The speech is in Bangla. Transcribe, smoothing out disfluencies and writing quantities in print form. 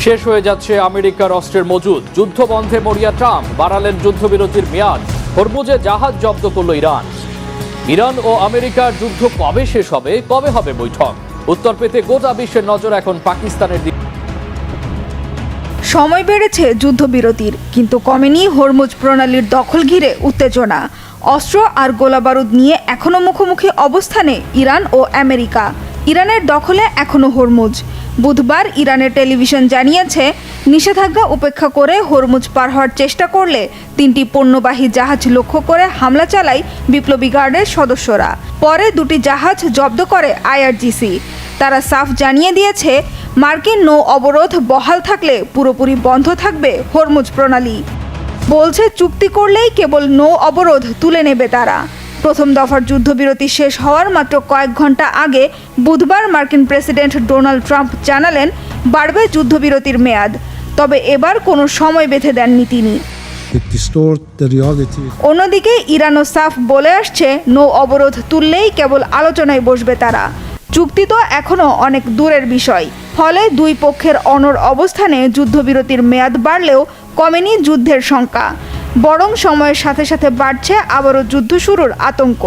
শেষ হয়ে যাচ্ছে আমেরিকার অস্ত্রের মজুদ। যুদ্ধ বন্ধে মরিয়া ট্রাম্প, বাড়ালেন যুদ্ধবিরতির মেয়াদ। হরমুজে জাহাজ জব্দ করল ইরান। ইরান ও আমেরিকার যুদ্ধ কবে শেষ হবে, কবে হবে বৈঠক? উত্তর পেতে গোটা বিশ্বের নজর এখন পাকিস্তানের দিকে। সময় বেড়েছে যুদ্ধবিরতির, কিন্তু কমেনি হরমুজ প্রণালীর দখল ঘিরে উত্তেজনা। অস্ত্র আর গোলাবারুদ নিয়ে এখনও মুখোমুখি অবস্থানে ইরান ও আমেরিকা। ইরানের দখলে এখনও হরমুজ। বুধবার ইরানের টেলিভিশন জানিয়েছে, নিষেধাজ্ঞা উপেক্ষা করে হরমুজ পার হওয়ার চেষ্টা করলে 3টি পণ্যবাহী জাহাজ লক্ষ্য করে হামলা চালায় বিপ্লবী গার্ডের সদস্যরা। পরে 2টি জাহাজ জব্দ করে আইআরজিসি। তারা সাফ জানিয়ে দিয়েছে, মার্কিন নৌ অবরোধ বহাল থাকলে পুরোপুরি বন্ধ থাকবে হরমুজ প্রণালী। বলছে, চুক্তি করলেই কেবল নৌ অবরোধ তুলে নেবে তারা। প্রথম দফার যুদ্ধবিরতি শেষ হওয়ার মাত্র কয়েক ঘন্টা আগে বুধবার মার্কিন প্রেসিডেন্ট ডোনাল্ড ট্রাম্প জানালেন বাড়বে যুদ্ধবিরতির মেয়াদ। তবে এবার কোনো সময় বেঁধে দেননি তিনি। অন্যদিকে ইরানও সাফ বলে আসছে, নৌ অবরোধ তুললেই কেবল আলোচনায় বসবে তারা। চুক্তি তো এখনও অনেক দূরের বিষয়। ফলে দুই পক্ষের অনড় অবস্থানে যুদ্ধবিরতির মেয়াদ বাড়লেও কমেনি যুদ্ধের শঙ্কা। বরং সময়ের সাথে সাথে বাড়ছে আবারও যুদ্ধ শুরুর আতঙ্ক।